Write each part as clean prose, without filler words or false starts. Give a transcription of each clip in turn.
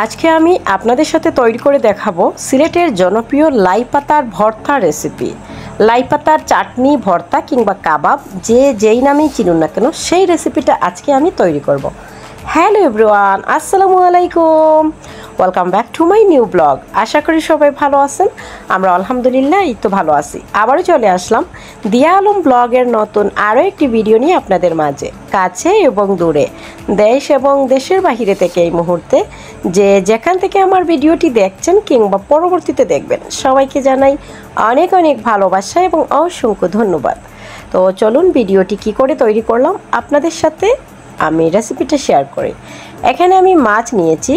আজকে আমি আপনাদের সাথে তৈরি করে দেখাবো সিলেটের জনপ্রিয় লাই পাতার ভর্তা রেসিপি। লাই পাতার চাটনি, ভর্তা কিংবা কাবাব, যে যেই নামেই চিনুন না কেন, সেই রেসিপিটা আজকে আমি তৈরি করব। হ্যালো এভরিওয়ান, আসসালামু আলাইকুম, welcome back to my new blog. আশা করি সবাই ভালো আছেন। আমরা আলহামদুলিল্লাহ এই তো ভালো আছি। আবারও চলে আসলাম দিয়া আলম ব্লগের নতুন আরও একটি ভিডিও নিয়ে আপনাদের মাঝে, কাছে এবং দূরে, দেশ এবং দেশের বাহিরে থেকে এই মুহূর্তে যে যেখান থেকে আমার ভিডিওটি দেখছেন কিংবা পরবর্তীতে দেখবেন, সবাইকে জানাই অনেক অনেক ভালোবাসা এবং অসংখ্য ধন্যবাদ। তো চলুন ভিডিওটি কি করে তৈরি করলাম আপনাদের সাথে আমি রেসিপিটা শেয়ার করি। এখানে আমি মাছ নিয়েছি,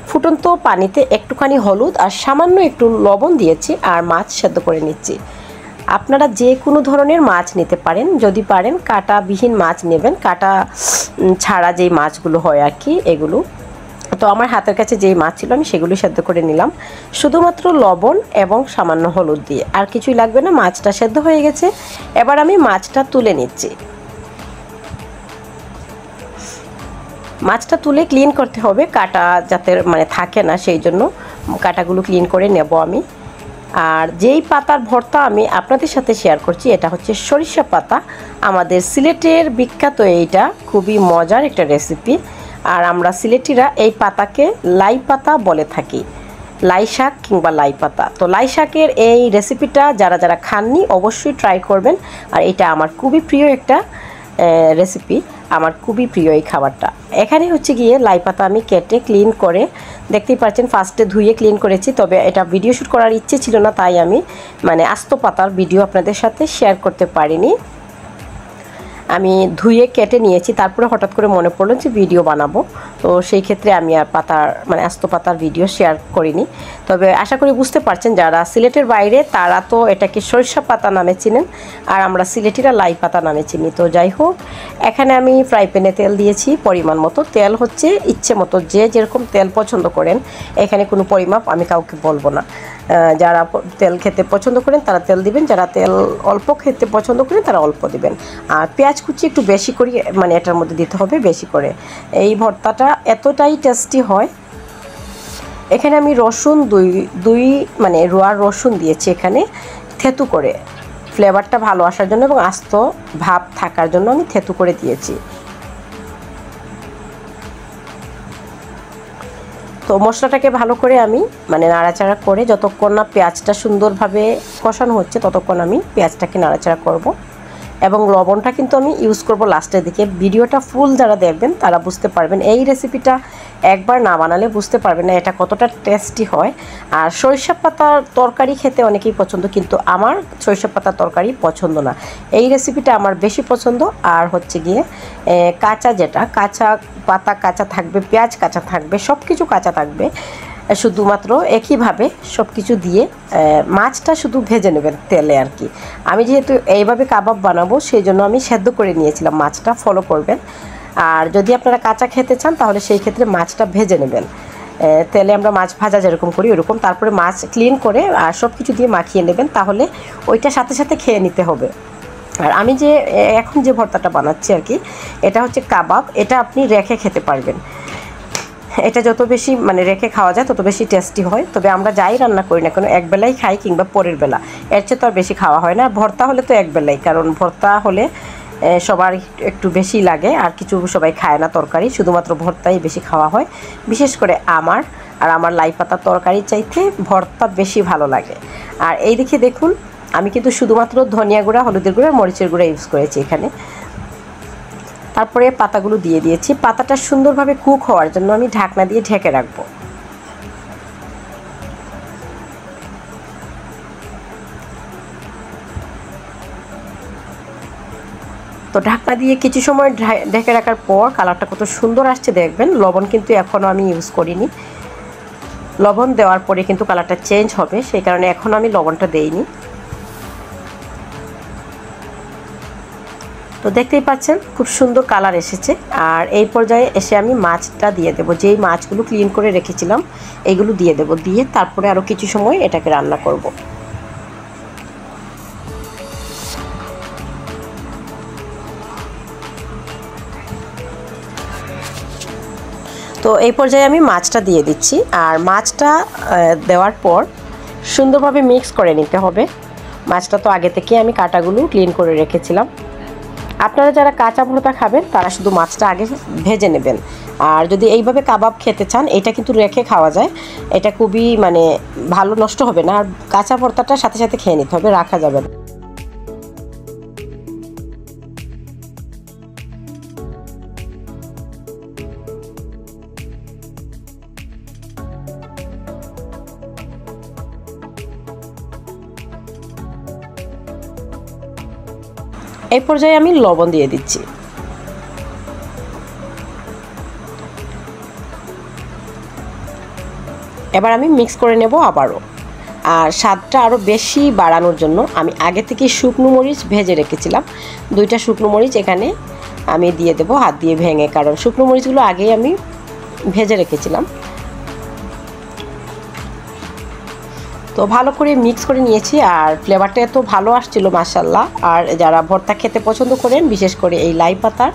ফুটন্ত পানিতে একটুখানি হলুদ আর সামান্য একটু লবণ দিয়েছি, আর মাছ সেদ্ধ করে নিচ্ছি। আপনারা যে কোনো ধরনের মাছ নিতে পারেন, যদি পারেন কাঁটাবিহীন মাছ নেবেন, কাঁটা ছাড়া যেই মাছগুলো হয় আর কি, এগুলো। তো আমার হাতের কাছে যেই মাছ ছিল আমি সেগুলো সেদ্ধ করে নিলাম, শুধুমাত্র লবণ এবং সামান্য হলুদ দিয়ে, আর কিছুই লাগবে না। মাছটা সেদ্ধ হয়ে গেছে, এবার আমি মাছটা তুলে নিচ্ছি। মাছটা তুলে ক্লিন করতে হবে, কাটা যাতে থাকে না, সেই জন্য কাটাগুলো ক্লিন করে নেব আমি। আর যেই পাতার ভর্তা আমি আপনাদের সাথে শেয়ার করছি, এটা হচ্ছে সরিষা পাতা। আমাদের সিলেটের বিখ্যাত এইটা, খুবই মজার একটা রেসিপি। আর আমরা সিলেটিরা এই পাতাকে লাই পাতা বলে থাকি, লাই শাক কিংবা লাই পাতা। তো লাই শাকের এই রেসিপিটা যারা যারা খাননি অবশ্যই ট্রাই করবেন। আর এটা আমার খুবই প্রিয় একটা রেসিপি, আমার খুবই প্রিয় এই খাবারটা। এখানে হচ্ছে গিয়ে লাই পাতা আমি কেটে ক্লিন করে, দেখতেই পাচ্ছেন ফার্স্টে ধুয়ে ক্লিন করেছি, তবে এটা ভিডিও শ্যুট করার ইচ্ছে ছিল না, তাই আমি আস্ত পাতার ভিডিও আপনাদের সাথে শেয়ার করতে পারিনি। আমি ধুয়ে কেটে নিয়েছি, তারপরে হঠাৎ করে মনে পড়লো যে ভিডিও বানাবো, তো সেই ক্ষেত্রে আমি আর পাতার আস্ত পাতার ভিডিও শেয়ার করিনি। তবে আশা করি বুঝতে পারছেন, যারা সিলেটের বাইরে তারা তো এটাকে সরিষা পাতা নামে চিনেন, আর আমরা সিলেটিরা লাই পাতা নামে চিনি। তো যাই হোক, এখানে আমি ফ্রাই প্যানে তেল দিয়েছি পরিমাণ মতো। তেল হচ্ছে ইচ্ছে মতো, যে যেরকম তেল পছন্দ করেন, এখানে কোনো পরিমাপ আমি কাউকে বলবো না। যারা তেল খেতে পছন্দ করেন তারা তেল দিবেন, যারা তেল অল্প খেতে পছন্দ করেন তারা অল্প দিবেন। আর পেঁয়াজ কুচি একটু বেশি করে এটার মধ্যে দিতে হবে, বেশি করে। এই ভর্তাটা এতটাই টেস্টি হয়। এখানে আমি রসুন দুই রোয়া রসুন দিয়েছি এখানে, থেতু করে, ফ্লেভারটা ভালো আসার জন্য এবং আস্ত ভাব থাকার জন্য আমি থেতু করে দিয়েছি। তো মশলাটাকে ভালো করে আমি নাড়াচাড়া করে, যতক্ষণ না পেঁয়াজটা সুন্দরভাবে কষানো হচ্ছে ততক্ষণ আমি পেঁয়াজটাকে নাড়াচাড়া করব। এবং লবণটা কিন্তু আমি ইউজ করব লাস্টের দিকে। ভিডিওটা ফুল যারা দেখবেন তারা বুঝতে পারবেন, এই রেসিপিটা একবার না বানালে বুঝতে পারবেন না এটা কতটা টেস্টি হয়। আর সরিষা পাতার তরকারি খেতে অনেকেই পছন্দ, কিন্তু আমার সরিষা পাতার তরকারি পছন্দ না। এই রেসিপিটা আমার বেশি পছন্দ। আর হচ্ছে গিয়ে কাঁচা, যেটা কাঁচা পাতা কাঁচা থাকবে, পেঁয়াজ কাঁচা থাকবে, সব কিছু কাঁচা থাকবে, শুধুমাত্র একইভাবে সব কিছু দিয়ে মাছটা শুধু ভেজে নেবেন তেলে আর কি। আমি যেহেতু এইভাবে কাবাব বানাবো, সেই জন্য আমি সেদ্ধ করে নিয়েছিলাম মাছটা, ফলো করবেন। আর যদি আপনারা কাঁচা খেতে চান তাহলে সেই ক্ষেত্রে মাছটা ভেজে নেবেন তেলে। আমরা মাছ ভাজা যেরকম করি ওরকম, তারপরে মাছ ক্লিন করে আর সব কিছু দিয়ে মাখিয়ে নেবেন, তাহলে ওইটা সাথে সাথে খেয়ে নিতে হবে। আর আমি যে এখন যে ভর্তাটা বানাচ্ছি আর কি, এটা হচ্ছে কাবাব। এটা আপনি রেখে খেতে পারবেন, এটা যত বেশি রেখে খাওয়া যায় তত বেশি টেস্টি হয়। তবে আমরা যাই রান্না করি না কেন, একবেলাই খাই কিংবা পরের বেলা, এর চেয়ে তো আর বেশি খাওয়া হয় না। ভর্তা হলে তো একবেলাই, কারণ ভর্তা হলে সবার একটু বেশি লাগে, আর কিছু সবাই খায় না তরকারি, শুধুমাত্র ভর্তাই বেশি খাওয়া হয়। বিশেষ করে আমার লাই পাতার তরকারি চাইতে ভর্তা বেশি ভালো লাগে। আর এই দিকে দেখুন, আমি কিন্তু শুধুমাত্র ধনিয়া গুঁড়া, হলুদের গুঁড়া, মরিচের গুঁড়া ইউজ করেছি এখানে। তারপরে পাতাগুলো দিয়ে দিয়েছি। পাতাটা সুন্দরভাবে কুক হওয়ার জন্য আমি ঢাকনা দিয়ে ঢেকে রাখবো। তো ঢাকনা দিয়ে কিছু সময় ঢেকে রাখার পর কালারটা কত সুন্দর আসছে দেখবেন। লবণ কিন্তু এখনও আমি ইউজ করিনি, লবণ দেওয়ার পরে কিন্তু কালারটা চেঞ্জ হবে, সেই কারণে এখন আমি লবণটা দেইনি। তো দেখতেই পাচ্ছেন খুব সুন্দর কালার এসেছে। আর এই পর্যায়ে এসে আমি মাছটা দিয়ে দেবো, যেই মাছগুলো ক্লিন করে রেখেছিলাম এইগুলো দিয়ে দেবো, দিয়ে তারপরে আরও কিছু সময় এটাকে রান্না করব। তো এই পর্যায়ে আমি মাছটা দিয়ে দিচ্ছি, আর মাছটা দেওয়ার পর সুন্দরভাবে মিক্স করে নিতে হবে। মাছটা তো আগে থেকে আমি কাঁটাগুলো ক্লিন করে রেখেছিলাম। আপনারা যারা কাঁচা ভর্তা খাবেন তারা শুধু মাছটা আগে ভেজে নেবেন, আর যদি এইভাবে কাবাব খেতে চান এটা কিন্তু রেখে খাওয়া যায়, এটা খুবই মানে ভালো, নষ্ট হবে না। আর কাঁচা ভর্তাটা সাথে সাথে খেয়ে নিতে হবে, রাখা যাবে না। এই পর্যায়ে আমি লবণ দিয়ে দিচ্ছি। এবার আমি মিক্স করে নেব আবারও। আর স্বাদটা আরও বেশি বাড়ানোর জন্য আমি আগে থেকে শুকনো মরিচ ভেজে রেখেছিলাম, 2টা শুকনো মরিচ এখানে আমি দিয়ে দেব হাত দিয়ে ভেঙে, কারণ শুকনো মরিচগুলো আগেই আমি ভেজে রেখেছিলাম। তো ভালো করে মিক্স করে নিয়েছি, আর ফ্লেভারটা এত ভালো আসছিল মাশাআল্লাহ। আর যারা ভর্তা খেতে পছন্দ করেন, বিশেষ করে এই লাই পাতার,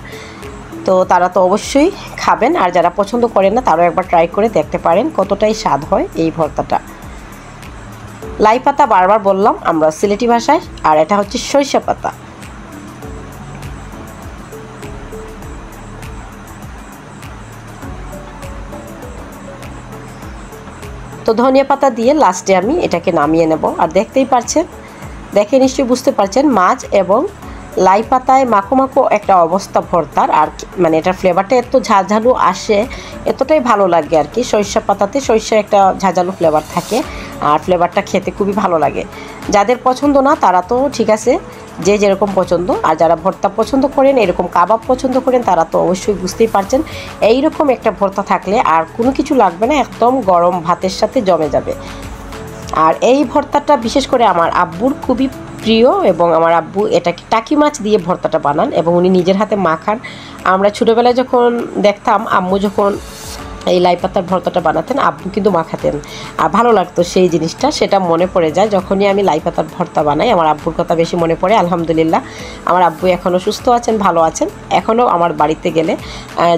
তো তারা তো অবশ্যই খাবেন। আর যারা পছন্দ করেন না তারাও একবার ট্রাই করে দেখতে পারেন কতটাই স্বাদ হয় এই ভর্তাটা। লাই পাতা বারবার বললাম আমরা সিলেটি ভাষায়, আর এটা হচ্ছে সরিষা পাতা। তো ধনিয়া পাতা দিয়ে লাস্টে আমি এটাকে নামিয়ে নেব। আর দেখতেই পাচ্ছেন, দেখে নিশ্চয়ই বুঝতে পারছেন মাছ এবং লাই পাতায় মাখো মাখো একটা অবস্থা ভর্তার। আর মানে এটার ফ্লেভারটা এত ঝাঁঝালু আসে, এতটাই ভালো লাগে আর কি। সরিষা পাতাতে সরিষার একটা ঝাঁঝালু ফ্লেভার থাকে, আর ফ্লেভারটা খেতে খুবই ভালো লাগে। যাদের পছন্দ না তারা তো ঠিক আছে, যে যেরকম পছন্দ। আর যারা ভর্তা পছন্দ করেন, এরকম কাবাব পছন্দ করেন, তারা তো অবশ্যই বুঝতেই পারছেন এইরকম একটা ভর্তা থাকলে আর কোনো কিছু লাগবে না, একদম গরম ভাতের সাথে জমে যাবে। আর এই ভর্তাটা বিশেষ করে আমার আব্বুর খুবই প্রিয়, এবং আমার আব্বু এটাকে টাকি মাছ দিয়ে ভর্তাটা বানান এবং উনি নিজের হাতে মাখান। আমরা ছোটোবেলায় যখন দেখতাম আম্মু যখন এই লাই পাতার ভর্তাটা বানাতেন, আব্বু কিন্তু মাখাতেন, আর ভালো লাগতো সেই জিনিসটা, সেটা মনে পড়ে যায় যখনই আমি লাই পাতার ভর্তা বানাই। আমার আব্বুর কথা বেশি মনে পড়ে। আলহামদুলিল্লাহ আমার আব্বু এখনও সুস্থ আছেন, ভালো আছেন। এখনও আমার বাড়িতে গেলে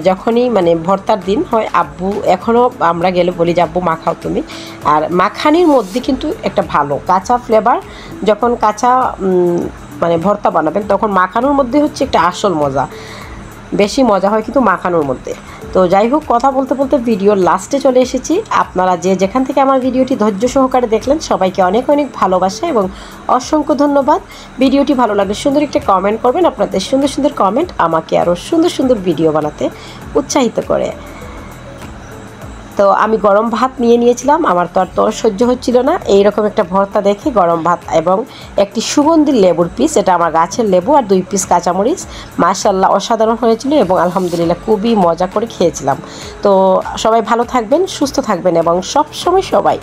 যখনই মানে ভর্তার দিন হয়, আব্বু এখনও আমরা গেলে বলি যে আব্বু মাখাও তুমি। আর মাখানির মধ্যে কিন্তু একটা ভালো কাঁচা ফ্লেভার, যখন কাঁচা মানে ভর্তা বানাবেন তখন মাখানোর মধ্যে হচ্ছে একটা আসল মজা, বেশি মজা হয় কিন্তু মাখানোর মধ্যে। তো যাই হোক, কথা বলতে বলতে ভিডিওর লাস্টে চলে এসেছি। আপনারা যে যেখান থেকে আমার ভিডিওটি ধৈর্য সহকারে দেখলেন সবাইকে অনেক অনেক ভালোবাসা এবং অসংখ্য ধন্যবাদ। ভিডিওটি ভালো লাগলে সুন্দর একটা কমেন্ট করবেন, আপনাদের সুন্দর সুন্দর কমেন্ট আমাকে আরও সুন্দর সুন্দর ভিডিও বানাতে উৎসাহিত করে। তো আমি গরম ভাত নিয়ে নিয়েছিলাম, আমার তো আর সহ্য হচ্ছিল না এইরকম একটা ভর্তা দেখে। গরম ভাত এবং একটি সুগন্ধি লেবুর পিস, এটা আমার গাছের লেবু, আর 2 পিস কাঁচামরিচ। মাশাআল্লাহ অসাধারণ হয়েছিল এবং আলহামদুলিল্লাহ খুবই মজা করে খেয়েছিলাম। তো সবাই ভালো থাকবেন, সুস্থ থাকবেন এবং সবসময় সবাই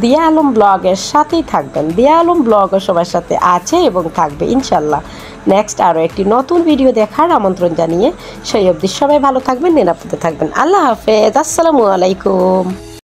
দিয়া আলম ব্লগের সাথেই থাকবেন। দিয়া আলম ব্লগও সবার সাথে আছে এবং থাকবে ইনশাল্লাহ। নেক্সট আরও একটি নতুন ভিডিও দেখার আমন্ত্রণ জানিয়ে সেই অবধি সবাই ভালো থাকবেন, নিরাপদে থাকবেন। আল্লাহ হাফেজ, আসসালামু আলাইকুম।